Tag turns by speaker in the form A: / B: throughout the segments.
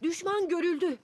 A: Düşman görüldü.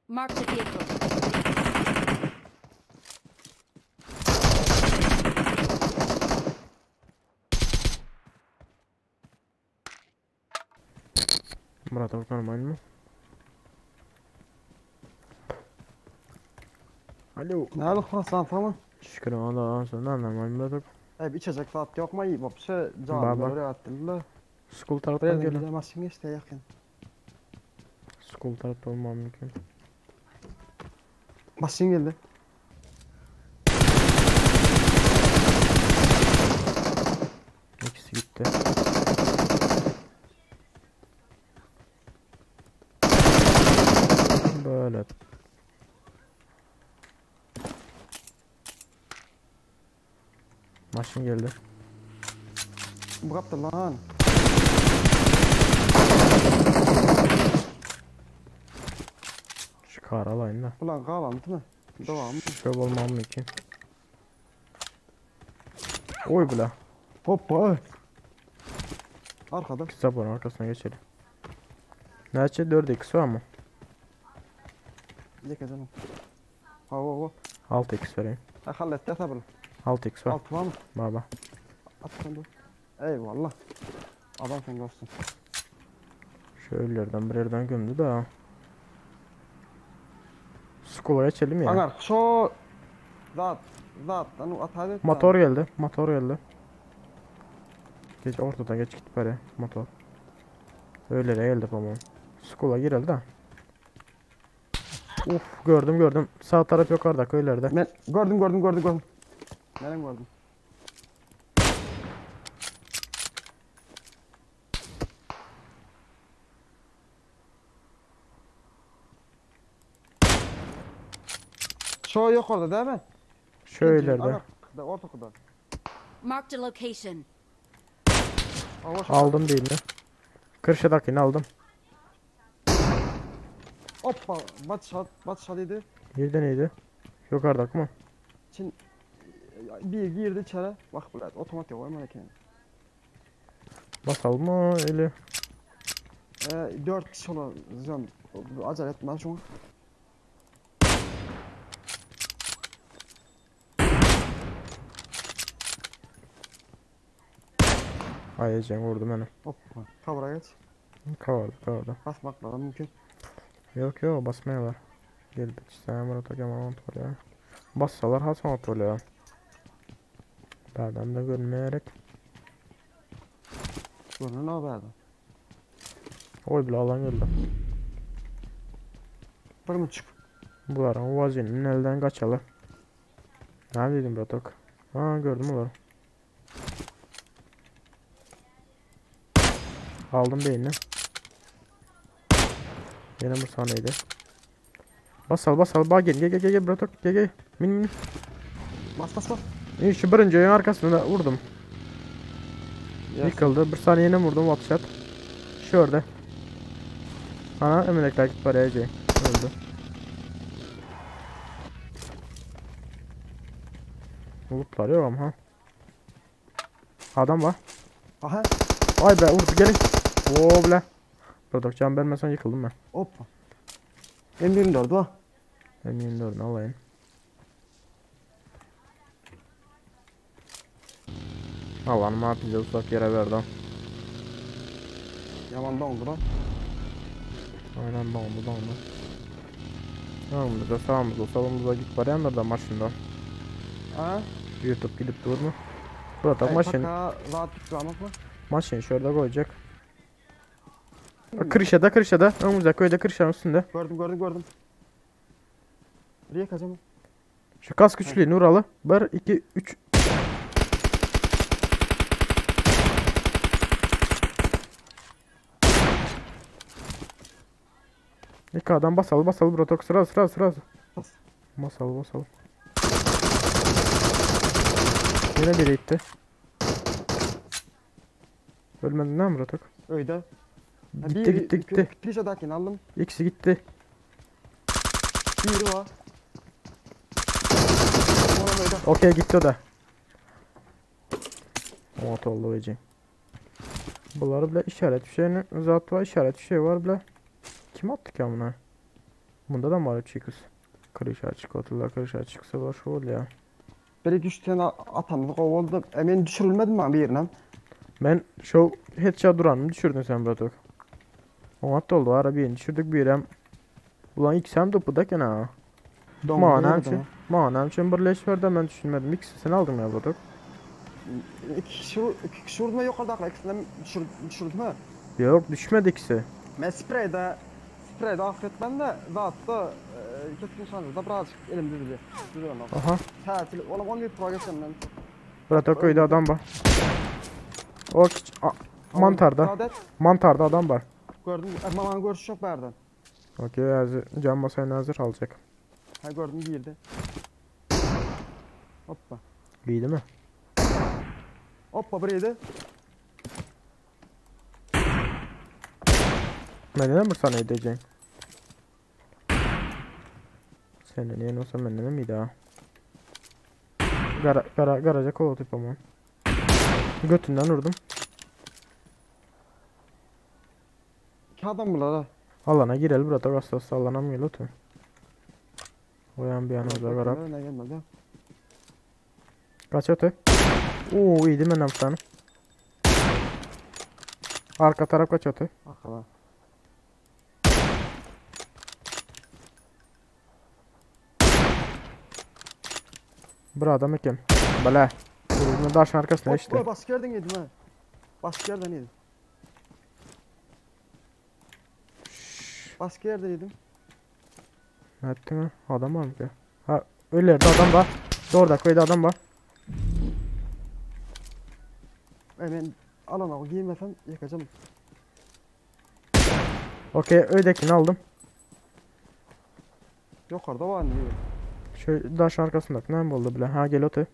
A: Mark the vehicle.
B: Murat abi normal mi? Alo.
C: Ne oldu Hasan tamam.
B: Şükür Allah'a sonra normal mi Murat abi?
C: Hep içecek tat yok mu iyi bu şey
B: Baba.
C: canım böyle attırlar.
B: School taraftan
C: Buraya
B: gelin.
C: gidemezsin işte yakın.
B: School tarafta olmam mümkün.
C: Basın geldi.
B: İkisi gitti. Böyle. Maşın geldi.
C: Bu kaptı lan.
B: Çıkar alayım da.
C: Ulan kalan değil mi? Devam.
B: Şöyle olmam mümkün. Oy bula.
C: Hoppa. Arkada.
B: Kitap var arkasına geçelim. Nerede 4x var mı?
C: Yakacağım. Hava.
B: 6x vereyim.
C: Ha hallet yata böyle.
B: 6x var.
C: Alt var mı?
B: Baba.
C: At sen de. Eyvallah. Adam sen olsun.
B: Şöylelerden bir yerden gömdü da. School'a geçelim ya.
C: Anar şu zat lan at hadi.
B: Motor geldi. Motor geldi. Geç ortada geç git bari motor. Öyle de geldi ama. School'a girelim de. Uf gördüm. Sağ taraf yukarıda köylerde.
C: Ben gördüm. Nereden gördüm? Şu yok orada değil mi?
B: Şöylerde.
C: Ortada.
A: Marked a location.
B: Aldım değil mi? Kırşadakini aldım.
C: Hoppa. Bat shot idi.
B: Nerede neydi? Yukarıdaki mı?
C: Çin bir girdi içeri. Bak bu otomatik var mı ki?
B: Basalım mı eli?
C: 4 kişi olacağım. Acele etmez şu an.
B: Ayıcen vurdum beni.
C: Hoppa. Kavra geç.
B: Kavardı.
C: Basmak lazım mümkün.
B: Yok basmaya var. Gel bir işte Murat Hocam var ya. Bassalar Hasan atıyor ya. Nereden de görmeyerek.
C: Bunu ne haberdi?
B: Oy bile alan geldi.
C: Bir mi çık?
B: Bunların vazinin elden kaçalı. Ne dedim Batok? Ha gördüm onları. Aldım beynini. Yine bu sahneydi. Basal bak gel Batok gel. Min.
C: Bas.
B: İyi şu birinci oyun arkasında vurdum.
C: Yes.
B: Yıkıldı. Bir saniye yine vurdum one shot. Şurada. Ana emelekler git paraya öldü. Bulutlar yok ama ha. Adam var.
C: Aha.
B: Ay be vurdu gelin. Oo bile. Burada can vermesen yıkıldım ben.
C: Hoppa. M24 va.
B: Ben 24'ünü alayım. Allah'ım ne bize uzak yere verdim.
C: Yaman oldu lan.
B: Aynen dondu. Sağımızda sağımızda solumuzda git var yanlarda maşından.
C: Ha?
B: YouTube gidip durma. Burada
C: Ey,
B: maşın.
C: paka rahat tutmamak mı?
B: Maşin şurada koyacak. Kırışada. Önümüzde köyde kırışanın üstünde.
C: Gördüm. Buraya kaçamam.
B: Şu kas güçlü Nuralı. 1, 2, 3. İlk adam basalım brotok sıra.
C: Bas.
B: Basalım. Yine biri gitti. Ölmedin lan brotok.
C: Öyle. Ha,
B: Gitti.
C: Klişedekini aldım.
B: İkisi gitti.
C: Biri var. Ona böyle.
B: Okey gitti o da. Ot oldu hocam. Bunları bile işaret bir şeyin zat var, işaret bir şey var bile. Kim attık ya buna? Bunda da mı var çıkız? Kırış açık oturlar, kırış açıksa var şu ol ya.
C: Bir iki üç tane atamız kovaldı. Emin düşürülmedi mi bir yerine?
B: Ben şu headshot duranını düşürdün sen Bratok. O hatta oldu arabayı düşürdük bir hem. Ulan ilk sen topudayken ha. Manam için birleş verdi ben düşünmedim. İkisi sen aldın ya Bratok.
C: İki kişi vurdu mu yukarıda? İkisinden düşürdü mü?
B: Yok düşmedi ikisi.
C: Ben spreyde affetmem de zaten keskin şansında birazcık elimde bile. Duruyorum abi.
B: Aha.
C: Tatil, oğlum 11 pro geçeceğim ben.
B: Bratok köyde adam var. Mantarda.
C: Saadet
B: Mantarda adam var.
C: gördüm, maman görüş yok berden.
B: Okey hazır. Can masayını hazır alacak.
C: Ha gördüm girdi. Hoppa.
B: İyi mi?
C: Hoppa buraydı.
B: Benden mi sana edeceğim? Senin yeni olsa benden miydi ha? Garaja kol atıp ama. Götünden vurdum.
C: İki adam bunlar ha.
B: Alana girelim burada hastası alana mı geliyor tu? Oyan bir yanımıza garap.
C: Ne gelmedi.
B: Kaç öte? Oo iyiydi benim sana. Arka taraf kaç öte?
C: Bakalım.
B: Bura adam kim? Bala. Bunu daşın arkasına işte.
C: Hoppa baskı yerden yedim ha. Baskı yerden yedim. Baskı yerden yedim.
B: Ne ettin ha? Adam var mı ki? Ha öyle yerde adam var. Doğru köyde adam var.
C: Hemen alana giymesem yakacağım.
B: Okey öydekini aldım.
C: Yukarıda var diyor.
B: Şu daşın arkasındaki ne oldu bile? Ha gel otu.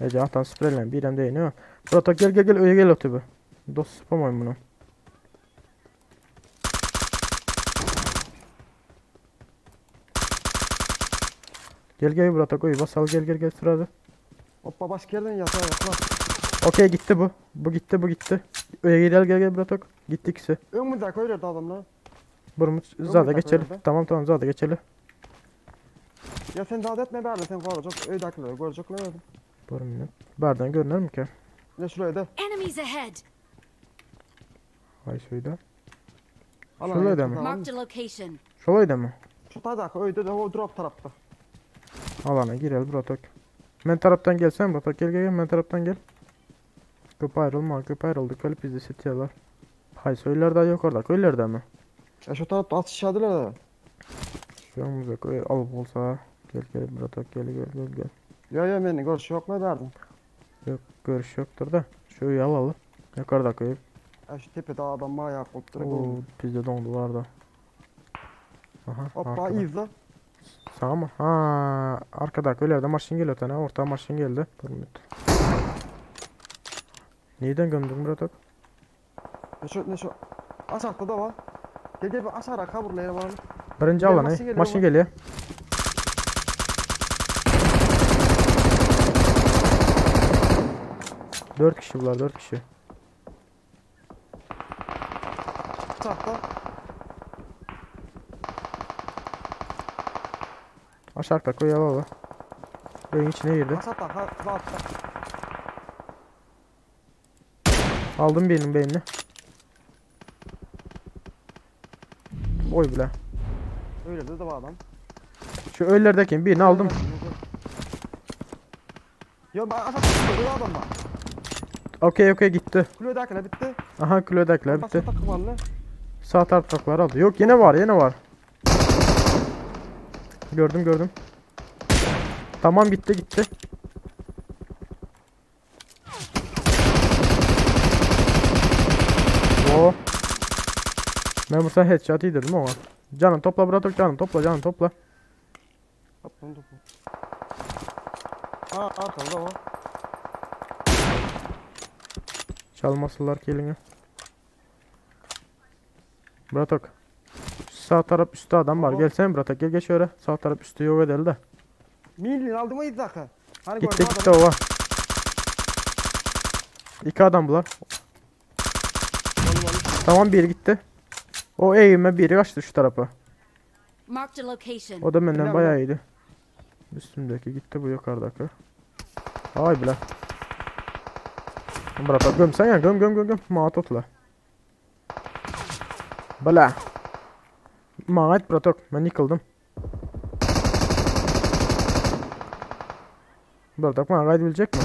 B: Ece ahtan spreyle bir hem değil ne o? Proto gel öyle gel otu bu. Dost spamayım bunu. Gel Proto koy basal gel sırada.
C: Hoppa baskı yerden yatağa yakla.
B: Okey gitti bu. Bu gitti. Öyle gel Proto. Gitti ikisi.
C: Ön müdür koyuyordu adamlar.
B: Burumuz
C: Yok,
B: zada
C: bir dakika,
B: geçelim.
C: öyle.
B: Tamam zada geçelim.
C: Ya sen davet etme bari sen koruyacak. Öydakileri görecekler öyle.
B: Burum Bardan görünür mü ki?
C: Ne şuraya da.
A: Enemies ahead.
B: Hay şuyda.
C: Alana
B: Şuraya
C: git,
B: da mı?
C: tamam.
A: Marked a location.
B: Şolayda mı?
C: Şu tadaki öyde de o drop tarafta.
B: Alana girelim Protok. Men taraftan gelsen Protok gel men taraftan gel. Köp ayrıldı. Kalip bizi sitiyorlar. Hay söyler daha yok orada. Köylerde mi?
C: Ya şu tarafta atış adılar da.
B: Şu an bize köy alıp olsa. Gel Protok gel.
C: Ya beni görüş yok mu verdin?
B: Yok görüş yoktur da. Şu alalım. Yukarıda köy.
C: Ya şu tepede adam bayağı koptu.
B: Oo bizde dondular da. Aha.
C: Hoppa
B: arkada.
C: izle.
B: Sağ mı? Ha, arkada köylerde maşın geliyor tane. Orta maşın geldi. Durmuyor. Neyden gömdün Protok?
C: Ne şu. Aşağıda da var. Gel bir aşağıya kaburlayalım abi.
B: Birinci
C: Gel,
B: alan
C: maşın geliyor,
B: maşın
C: bak.
B: geliyor. Dört kişi bunlar 4 kişi.
C: Çapta.
B: Aşağıda koy baba. Oyun içine girdi.
C: Aşağıda. Zatta.
B: Aldım birinin beynini. Oy bile.
C: Öyle de bu adam.
B: Şu ölülerdeki birini aldım.
C: Yo ben aşağıda bu adam var.
B: Okey gitti.
C: Kulübedekine bitti.
B: Aha kilodakiler bitti.
C: Başka takımanlı.
B: Sağ taraftakiler aldı. Yok yine var. Gördüm. Tamam gitti. Oo. Ben burada headshot yedirdim ama. Canım topla Bratok canım topla.
C: Topla. Ha arkada o.
B: Çalmasınlar kelini. Bratok. Sağ taraf üstte adam var.
C: Tamam.
B: Gelsene Bratok gel geç öyle. Sağ taraf üstte yok edeli de.
C: Milli aldım o dakika. Hani
B: Gitti ova. İki adam bular. Tamam biri gitti. O eğime biri kaçtı şu tarafa.
A: Marked a location.
B: O da benden
C: Bilmem
B: bayağı
C: ne.
B: iyiydi. Üstümdeki gitti bu yukarıdaki. Ay bile. Brata göm sen ya göm. Maat otla. Bala. Maat bratok ben yıkıldım. Bratok bana kaydebilecek mi?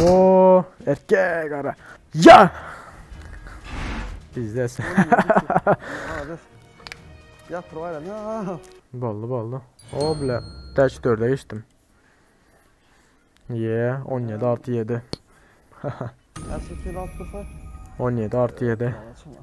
B: Oo erkek ara. Ya! İzlesin.
C: Yatır var ya.
B: Ballı. O bile. Taş 4'e geçtim. 17 artı 7.
C: Gerçekten altı
B: 17 artı 7.
C: Anlaşılma.